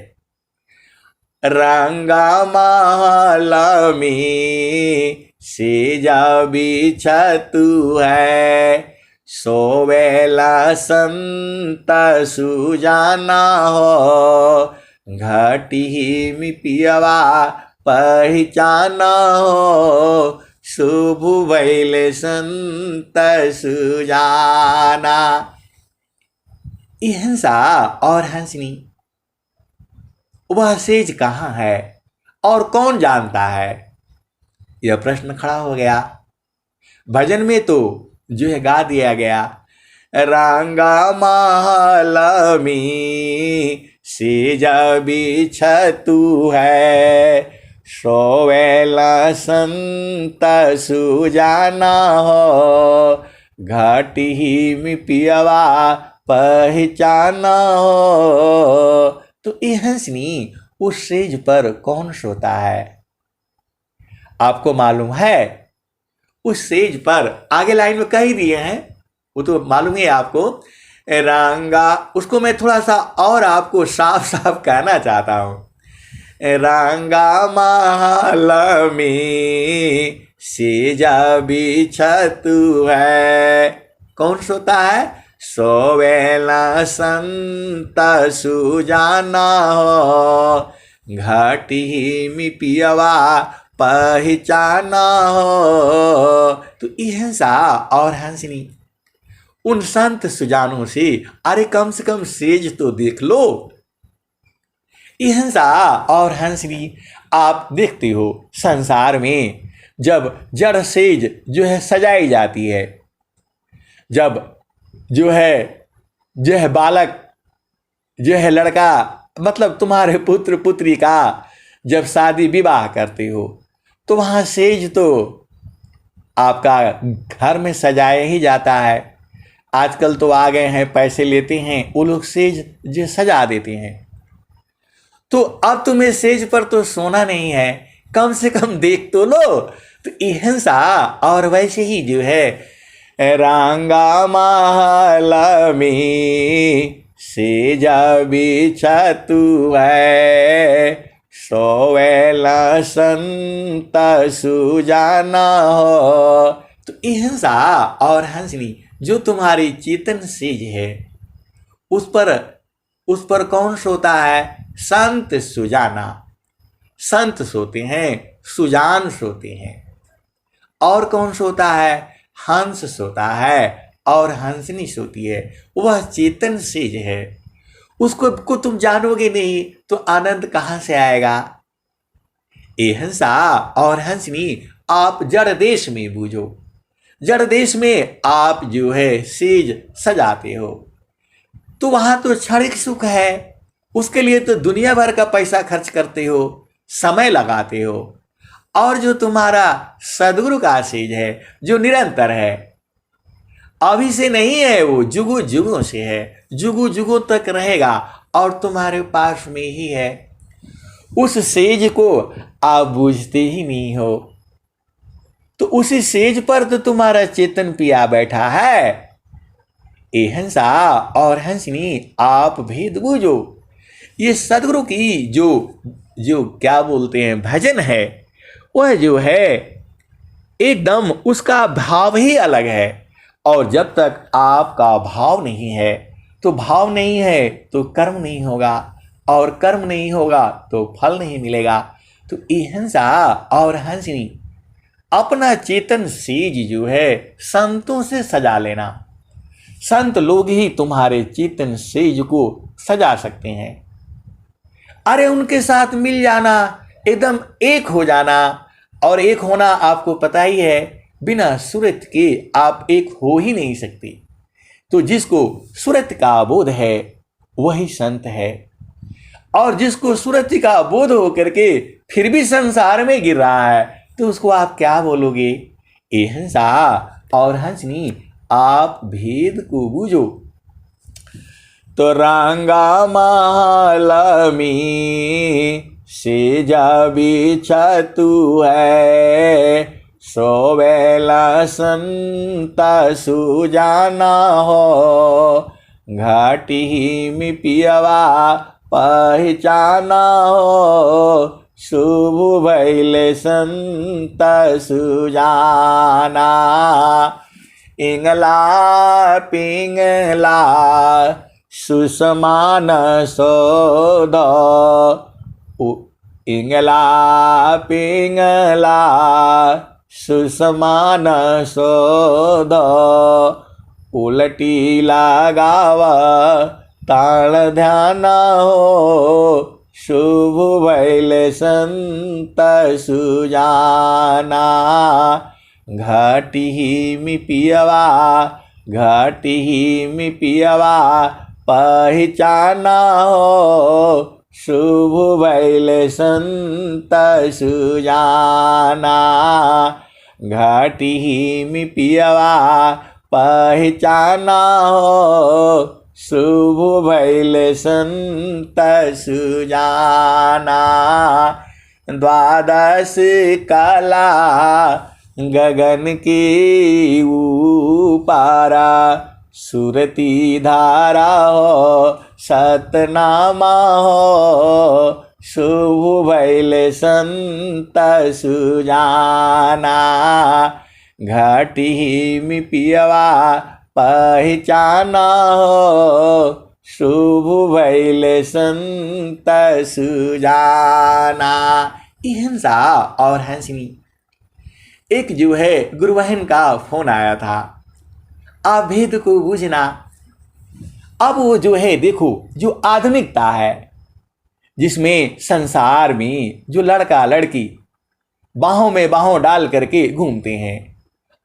रंगा महल में सेज बिछतु है, सोवेला संत सुजाना हो। घाटी में पियवा पहचाना हो, शुभ भैल संत सुजाना। हिंसा और हंसनी वह सेज कहाँ है और कौन जानता है, यह प्रश्न खड़ा हो गया। भजन में तो जो है गा दिया गया, रंगा महल में सेज बिछतु है, सोवेला संत सुजाना हो। घाटी में पियवा पहचाना हो। तो ये हंसनी उस सेज पर कौन सोता है, आपको मालूम है? उस सेज पर आगे लाइन में कह ही दिए हैं, वो तो मालूम ही है आपको। रंगा, उसको मैं थोड़ा सा और आपको साफ साफ कहना चाहता हूं। रंगा महल में सेज बिछतु है, कौन सोता है? सोवेला संत सुजाना हो। घाटी में पियवा पहचाना हो। तो हिंसा और हंसनी उन संत सुजानों से, अरे कम से कम सेज तो देख लो। हिंसा और हंसनी आप देखते हो संसार में जब जड़ सेज जो है सजाई जाती है, जब जो है बालक जो है लड़का, मतलब तुम्हारे पुत्र पुत्री का जब शादी विवाह करते हो, तो वहाँ सेज तो आपका घर में सजाया ही जाता है। आजकल तो आ गए हैं, पैसे लेते हैं वो लोग, सेज जो सजा देते हैं। तो अब तुम्हें सेज पर तो सोना नहीं है, कम से कम देख तो लो। तो हिंसा और वैसे ही जो है रंगा महल में सेज बिछतु है, सोवेला संत सुजाना हो। तो हिंसा और हंसनी जो तुम्हारी चेतन सेज है, उस पर कौन सोता है? संत सुजाना। संत सोते हैं, सुजान सोते हैं। और कौन सोता है? हंस सोता है और हंसनी सोती है। वह चेतन सेज है, उसको तुम जानोगे नहीं तो आनंद कहाँ से आएगा? ये हंसा और हंसनी आप जड़ देश में बूझो। जड़ देश में आप जो है सेज सजाते हो, तो वहां तो क्षणिक सुख है, उसके लिए तो दुनिया भर का पैसा खर्च करते हो, समय लगाते हो। और जो तुम्हारा सदगुरु का सेज है जो निरंतर है, अभी से नहीं है, वो जुगों जुगों से है, जुगों जुगों तक रहेगा और तुम्हारे पास में ही है। उस सेज को आप बूझते ही नहीं हो, तो उसी सेज पर तो तुम्हारा चेतन पिया बैठा है। ये हंसा और हंसनी आप भेद बूझो। ये सदगुरु की जो क्या बोलते हैं भजन है, वह जो है एकदम उसका भाव ही अलग है। और जब तक आपका भाव नहीं है, तो भाव नहीं है तो कर्म नहीं होगा, और कर्म नहीं होगा तो फल नहीं मिलेगा। तो ये हंसा और हंसनी अपना चेतन सेज जो है संतों से सजा लेना। संत लोग ही तुम्हारे चेतन सेज को सजा सकते हैं। अरे उनके साथ मिल जाना, एकदम एक हो जाना। और एक होना आपको पता ही है, बिना सूरत के आप एक हो ही नहीं सकते। तो जिसको सूरत का बोध है वही संत है। और जिसको सूरत का बोध हो करके फिर भी संसार में गिर रहा है तो उसको आप क्या बोलोगे? ए हंसा और हंसनी, आप भेद को बूझो। तो रंगा महालमी से जा बिछा तू है, सोवेला संता सुजाना हो, घाटी में पियवा पहचाना हो, शुभ भैले संत सुजाना। इंगला पिंगला सुसमान सोद, इंगला पिंगला सुसमान सोद, उलटी लगाव ताण ध्यान हो, शुभ भैल संत सुजाना। घाटी में पियवा घाटी में पियवा पहचाना हो, शुभ भैल संत सुजाना। घाटी में पियवा पहचाना हो, शुभ भैल संत सुजाना। द्वादश कला गगन की उपारा, सुरती धारा हो सतनामा हो, शुभ भैल संत सुजाना। घाटी में पियवा पहचाना हो, शुभ भैल संत सुजाना। हंसा और हंसनी, एक जो है गुरुबहन का फोन आया था, आप भेद को बूझना। अब वो जो है देखो, जो आधुनिकता है जिसमें संसार में जो लड़का लड़की बाहों में बाहों डाल करके घूमते हैं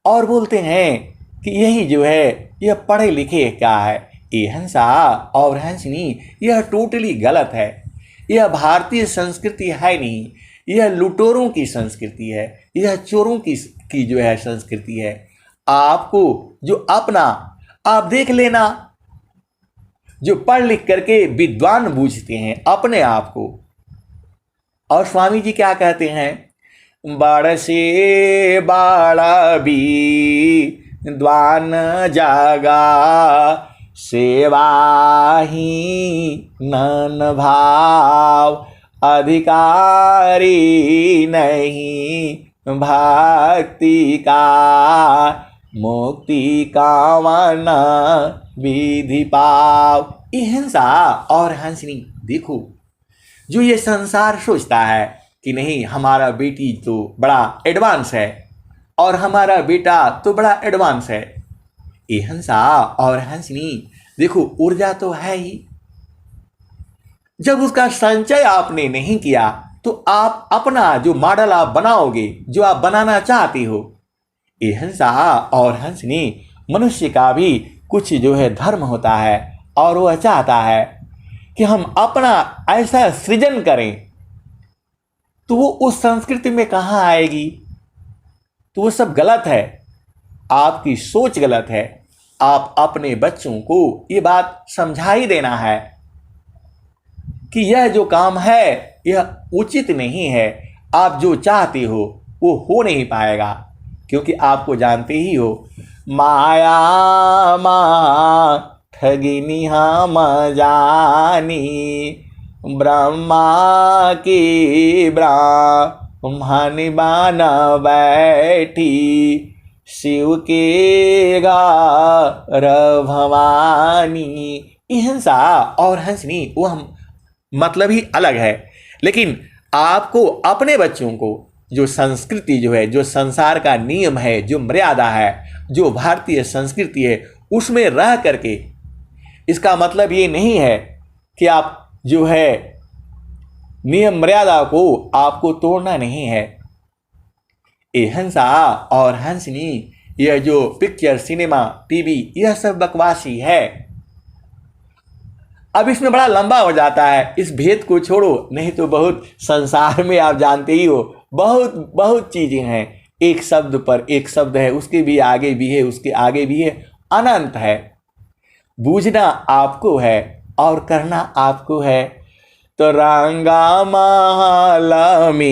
और बोलते हैं कि यही जो है यह पढ़े लिखे क्या है। ये हंसा और हंसनी, यह टोटली गलत है। यह भारतीय संस्कृति है नहीं, यह लुटेरों की संस्कृति है, यह चोरों की जो है संस्कृति है। आपको जो अपना आप देख लेना, जो पढ़ लिख करके विद्वान बूझते हैं अपने आप को। और स्वामी जी क्या कहते हैं? बाड़ से बाड़ा भी द्वान जागा, सेवा ही नन भाव, अधिकारी नहीं भक्ति का, मुक्ति कामन विधि पाव। हंसा और हंसनी, देखो जो ये संसार सोचता है कि नहीं हमारा बेटी तो बड़ा एडवांस है और हमारा बेटा तो बड़ा एडवांस है। ये हंसा और हंसनी, देखो ऊर्जा तो है ही, जब उसका संचय आपने नहीं किया तो आप अपना जो मॉडल आप बनाओगे, जो आप बनाना चाहते हो। ये हंसा और हंसनी, मनुष्य का भी कुछ जो है धर्म होता है और वह चाहता है कि हम अपना ऐसा सृजन करें, तो वो उस संस्कृति में कहाँ आएगी? तो वो सब गलत है, आपकी सोच गलत है। आप अपने बच्चों को ये बात समझा ही देना है कि यह जो काम है यह उचित नहीं है। आप जो चाहते हो वो हो नहीं पाएगा, क्योंकि आपको जानते ही हो, माया मा ठगिनी हम जानी, ब्रह्मा की ब्राह्मण बन बैठी, शिव के घर भवानी। हंसा और हंसनी वो हम मतलब ही अलग है। लेकिन आपको अपने बच्चों को जो संस्कृति जो है, जो संसार का नियम है, जो मर्यादा है, जो भारतीय संस्कृति है, उसमें रह करके, इसका मतलब ये नहीं है कि आप जो है नियम मर्यादा को आपको तोड़ना नहीं है। ये हंसा और हंसनी, यह जो पिक्चर, सिनेमा, टीवी, यह सब बकवासी है। अब इसमें बड़ा लंबा हो जाता है, इस भेद को छोड़ो, नहीं तो बहुत संसार में आप जानते ही हो बहुत बहुत चीजें हैं। एक शब्द पर एक शब्द है, उसके भी आगे भी है, उसके आगे भी है, अनंत है। बूझना आपको है और करना आपको है। तो रंगा महालमी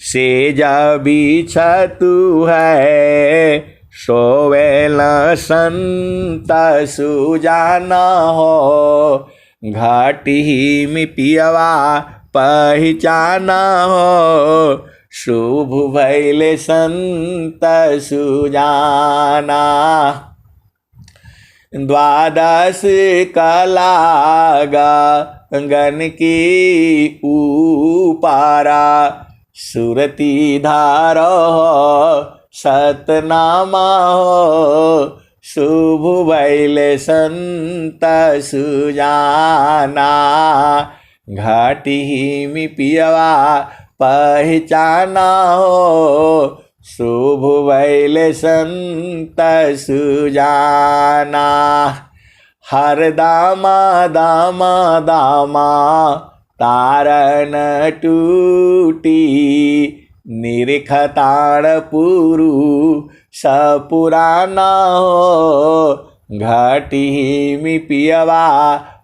से जा बिछतु है, सोवे न संत सुजाना हो, घाटी में पियवा पहचाना हो, शुभ भैले संत सुजाना। द्वादश कलागा गन की उपारा, सुरती धारो सतनामा हो, शुभ भैले संत सुजाना, घाटी में पियवा पहचाना हो, शुभ भैले संत सुजाना। हर दामा दामा दामा तारन टूटी, निरखताण पुरु सपुराना हो, घाटी में पियवा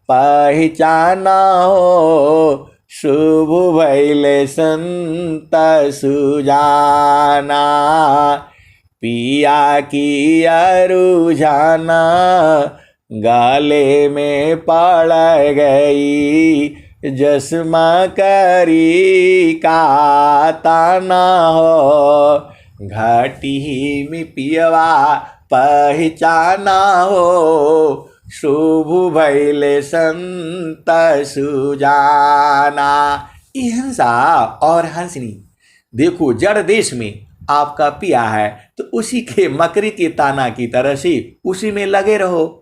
पहचाना हो, शुभ भैले संत सुजाना। पिया की अरुझाना गाले में पड़ गई, जसमा करी का ताना हो, घाटी में पियवा पहचाना हो, शुभ भैले संत सुजाना। हिंसा और हंसनी, देखो जड़ देश में आपका पिया है तो उसी के मकरी के ताना की तरह से उसी में लगे रहो,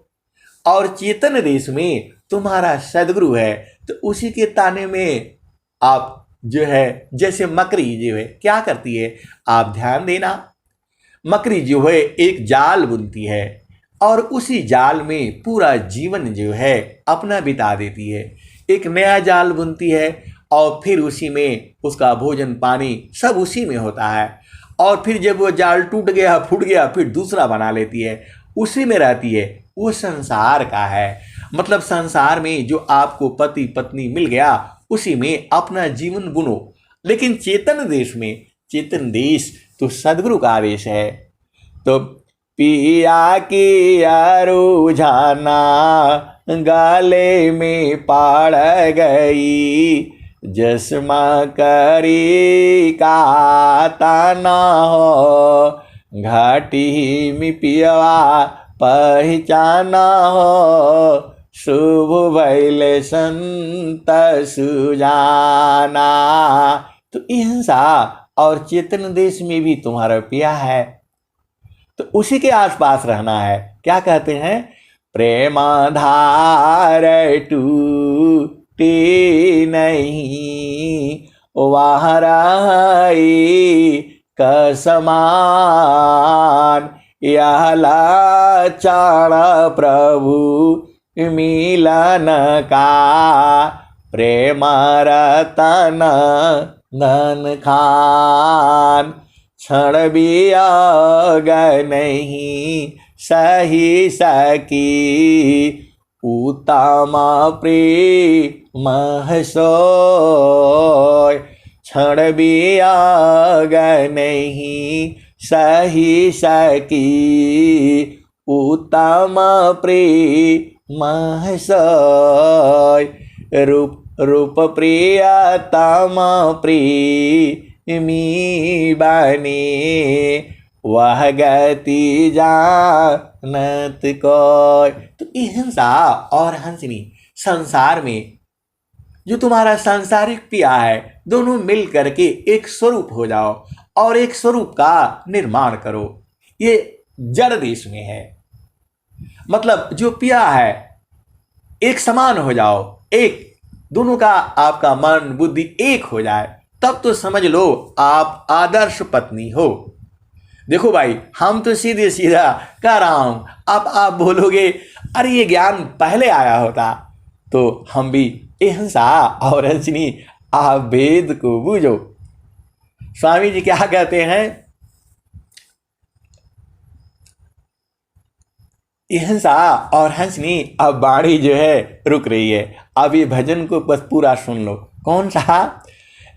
और चेतन देश में तुम्हारा सदगुरु है तो उसी के ताने में आप जो है, जैसे मकरी जो है क्या करती है, आप ध्यान देना, मकरी जो है एक जाल बुनती है और उसी जाल में पूरा जीवन जो है अपना बिता देती है। एक नया जाल बुनती है और फिर उसी में उसका भोजन पानी सब उसी में होता है, और फिर जब वो जाल टूट गया फूट गया फिर दूसरा बना लेती है, उसी में रहती है। वो संसार का है, मतलब संसार में जो आपको पति पत्नी मिल गया उसी में अपना जीवन बुनो। लेकिन चेतन देश में, चेतन देश तो सदगुरु का आदेश है। तो पिया की अरुझाना गाले में पाड़ गई, जसमा करी का ताना हो, घाटी में पियवा पहचाना हो, शुभ भैले संत सुजाना। तो हिंसा और चेतन देश में भी तुम्हारा पिया है तो उसी के आसपास रहना है। क्या कहते हैं, प्रेमाधार टूटे नहीं, वहाँ रही कसमान, यह लाचार प्रभु मिलन का, प्रेम रतन धन खान, क्षण भी आग नहीं सही सकी, उत्तम प्रेम सोय, क्षण भी आग नहीं सही सकी, उत्तम प्रेम सोय, रूप रूप प्रियतम प्रेमी बने, वह गति जानत कोय। तो हिंसा और हंसनी संसार में जो तुम्हारा सांसारिक पिया है, दोनों मिल करके एक स्वरूप हो जाओ और एक स्वरूप का निर्माण करो। ये जड़ देश में है, मतलब जो पिया है एक समान हो जाओ, एक दोनों का आपका मन बुद्धि एक हो जाए, तब तो समझ लो आप आदर्श पत्नी हो। देखो भाई, हम तो सीधे सीधा कह रहा हूं, अब आप बोलोगे अरे ये ज्ञान पहले आया होता तो हम भी अहिंसा और हंसनी आप वेद को बूझो। स्वामी जी क्या कहते हैं, अहिंसा और हंसनी। अब बाणी जो है रुक रही है, अब ये भजन को बस पूरा सुन लो। कौन सा?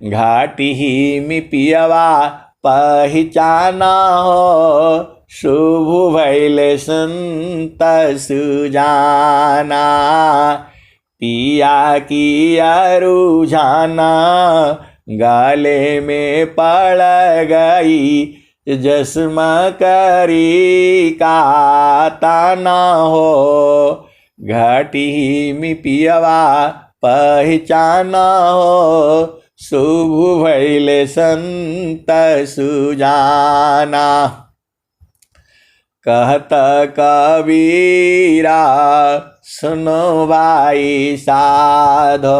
घाटी ही में पियवा पहचाना हो, शुभ भैले संत सुजाना, पिया की रुझाना गले में पड़ गई, जस्मा करी का ताना हो, घाटी में पियवा पहचाना हो, शुभ भैले संत सुजाना। कहत कबीरा सुनो भाई साधो,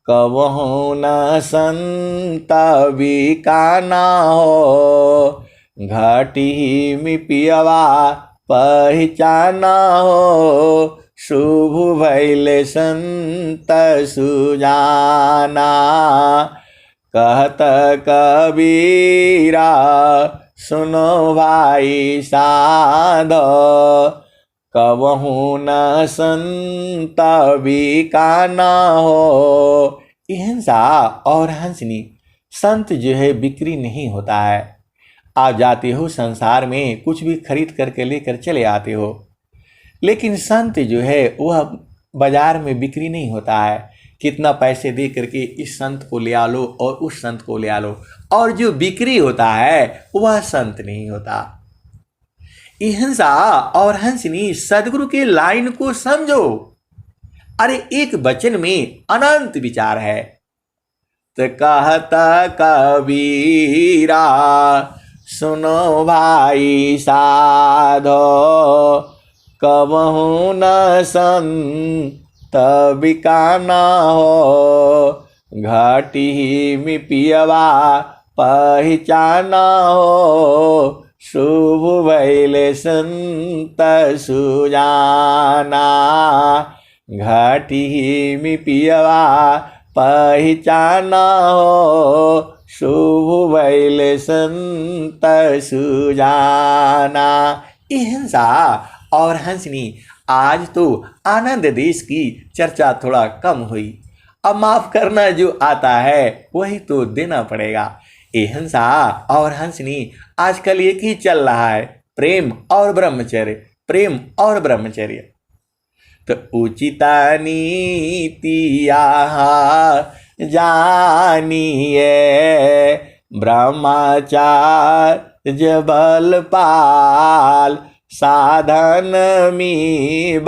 कबहु न संत बिकाना हो, घाटी में पियवा पहचाना हो, शुभ भैले संत सुजाना। कहत कबीरा सुनो भाई साधो, कबहु न संत बिकाना हो। अहिंसा और हंसनी, संत जो है बिक्री नहीं होता है। आप जाते हो संसार में, कुछ भी खरीद करके लेकर चले आते हो, लेकिन संत जो है वह बाजार में बिक्री नहीं होता है। कितना पैसे दे करके इस संत को ले आ लो और उस संत को ले आ लो, और जो बिक्री होता है वह संत नहीं होता। अहिंसा और हंसनी, सदगुरु के लाइन को समझो। अरे एक वचन में अनंत विचार है। तो कहता कबीरा सुनो भाई साधो, कबहु न संत बिकाना हो, घाटी में पियवा पहचाना हो, शुभ भैले संत सुजाना। घाटी में पियवा पहचाना हो, शुभ भैले संत सुजाना। अहिंसा और हंसनी, आज तो आनंद देश की चर्चा थोड़ा कम हुई। अब माफ करना, जो आता है वही तो देना पड़ेगा। अहिंसा और हंसनी आजकल एक ही चल रहा है, प्रेम और ब्रह्मचर्य, प्रेम और ब्रह्मचर्य। तो उचिता नीति जानिए, ब्रह्मचार्य बल पाल, साधन में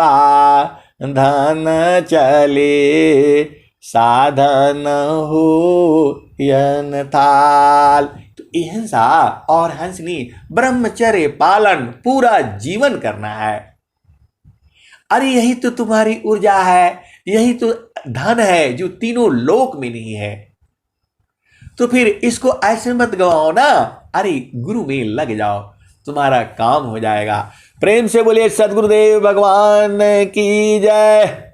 धन चले, साधन हो यन थाल। तो अहिंसा और हंसनी, ब्रह्मचर्य पालन पूरा जीवन करना है। अरे यही तो तुम्हारी ऊर्जा है, यही तो धन है जो तीनों लोक में नहीं है। तो फिर इसको ऐसे मत गवाओ ना, अरे गुरु में लग जाओ, तुम्हारा काम हो जाएगा। प्रेम से बोलिए सद्गुरुदेव भगवान की जय।